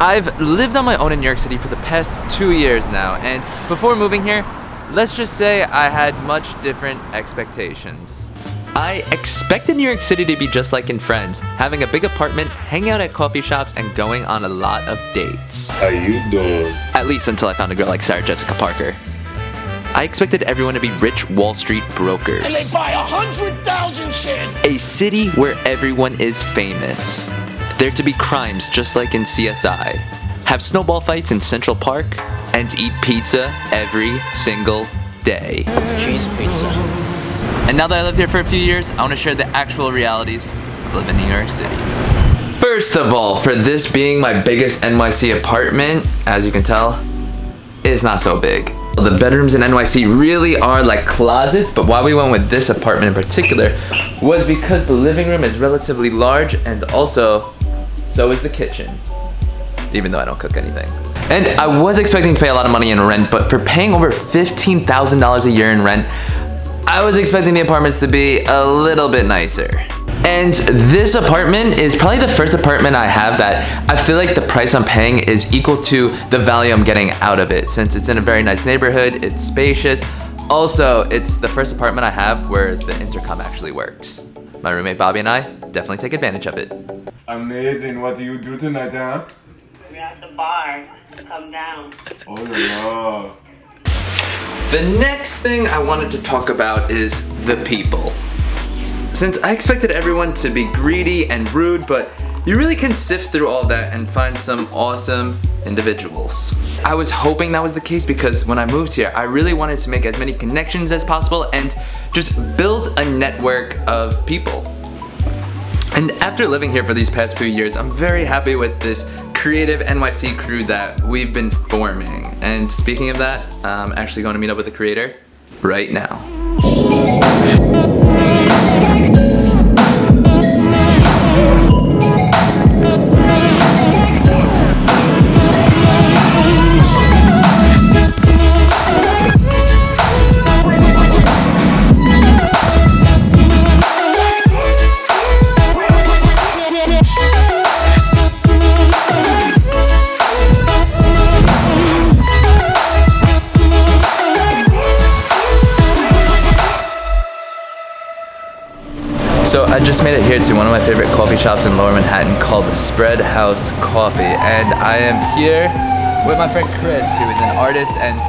I've lived on my own in New York City for the past 2 years now, and before moving here, let's just say I had much different expectations. I expected New York City to be just like in Friends, having a big apartment, hanging out at coffee shops, and going on a lot of dates. How you doing? At least until I found a girl like Sarah Jessica Parker. I expected everyone to be rich Wall Street brokers. And they buy 100,000 shares! A city where everyone is famous. There to be crimes just like in CSI. Have snowball fights in Central Park, and eat pizza every single day. Cheese pizza. And now that I lived here for a few years, I want to share the actual realities of living in New York City. First of all, for this being my biggest NYC apartment, as you can tell, it's not so big. The bedrooms in NYC really are like closets, but why we went with this apartment in particular was because the living room is relatively large, and also, so is the kitchen, even though I don't cook anything. And I was expecting to pay a lot of money in rent, but for paying over $15,000 a year in rent, I was expecting the apartments to be a little bit nicer. And this apartment is probably the first apartment I have that I feel like the price I'm paying is equal to the value I'm getting out of it, since it's in a very nice neighborhood, it's spacious. Also, it's the first apartment I have where the intercom actually works. My roommate Bobby and I definitely take advantage of it. Amazing. What do you do tonight, huh? We're at the bar. Come down. Oh la la. The next thing I wanted to talk about is the people. Since I expected everyone to be greedy and rude, but you really can sift through all that and find some awesome individuals. I was hoping that was the case because when I moved here, I really wanted to make as many connections as possible and just build a network of people. And after living here for these past few years, I'm very happy with this creative NYC crew that we've been forming. And speaking of that, I'm actually going to meet up with the creator right now. So I just made it here to one of my favorite coffee shops in Lower Manhattan called Spread House Coffee, and I am here with my friend Chris, who is an artist and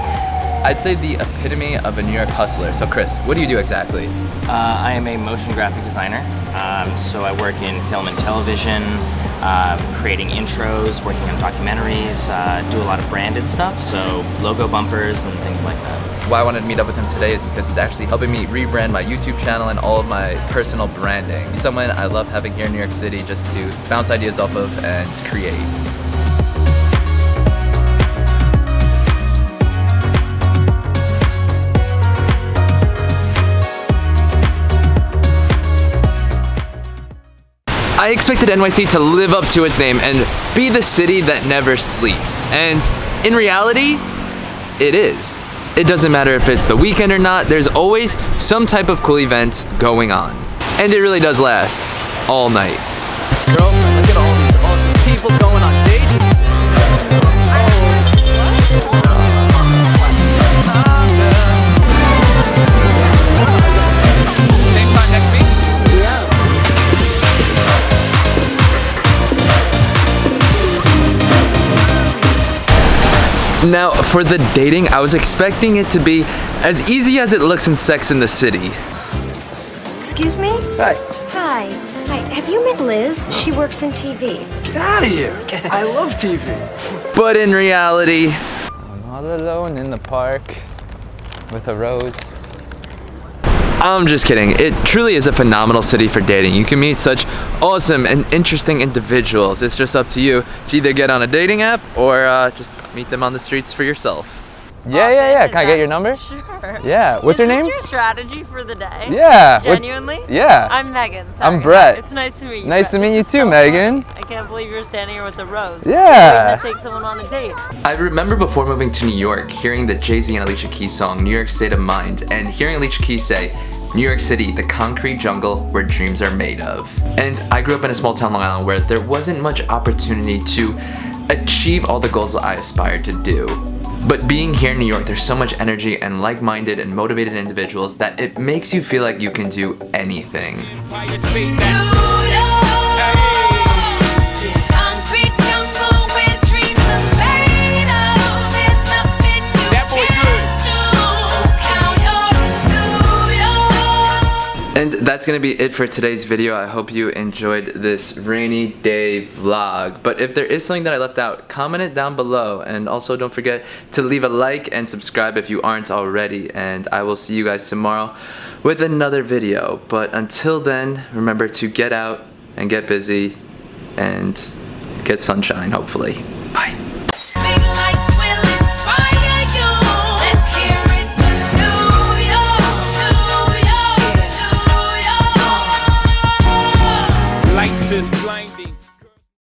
I'd say the epitome of a New York hustler. So Chris, what do you do exactly? I am a motion graphic designer, so I work in film and television, creating intros, working on documentaries, do a lot of branded stuff, so logo bumpers and things like that. Why I wanted to meet up with him today is because he's actually helping me rebrand my YouTube channel and all of my personal branding. He's someone I love having here in New York City just to bounce ideas off of and create. I expected NYC to live up to its name and be the city that never sleeps. And in reality, it is. It doesn't matter if it's the weekend or not, there's always some type of cool event going on. And it really does last all night. Girlfriend, look at all these awesome people going on dates. Same time next week? Now, for the dating, I was expecting it to be as easy as it looks in Sex and the City. Excuse me? Hi. Hi. Hi. Have you met Liz? She works in TV. Get out of here. I love TV. But in reality, I'm all alone in the park with a rose. I'm just kidding. It truly is a phenomenal city for dating. You can meet such awesome and interesting individuals. It's just up to you to either get on a dating app or just meet them on the streets for yourself. Yeah. Can I get your number? Sure. Yeah. What's your name? Is this your strategy for the day? Yeah. Genuinely? Yeah. I'm Megan. Sorry. I'm Brett. It's nice to meet you. Nice to meet you This is too, so Megan. funny. I can't believe you're standing here with a rose. Yeah. Waiting to take someone on a date. I remember before moving to New York, hearing the Jay-Z and Alicia Keys song, New York State of Mind, and hearing Alicia Keys say, New York City, the concrete jungle where dreams are made of. And I grew up in a small town, Long Island, where there wasn't much opportunity to achieve all the goals that I aspire to do. But being here in New York, there's so much energy and like-minded and motivated individuals that it makes you feel like you can do anything. And that's gonna be it for today's video. I hope you enjoyed this rainy day vlog. But if there is something that I left out, comment it down below. And also don't forget to leave a like and subscribe if you aren't already. And I will see you guys tomorrow with another video. But until then, remember to get out and get busy and get sunshine, hopefully. Bye. Lights is blinding.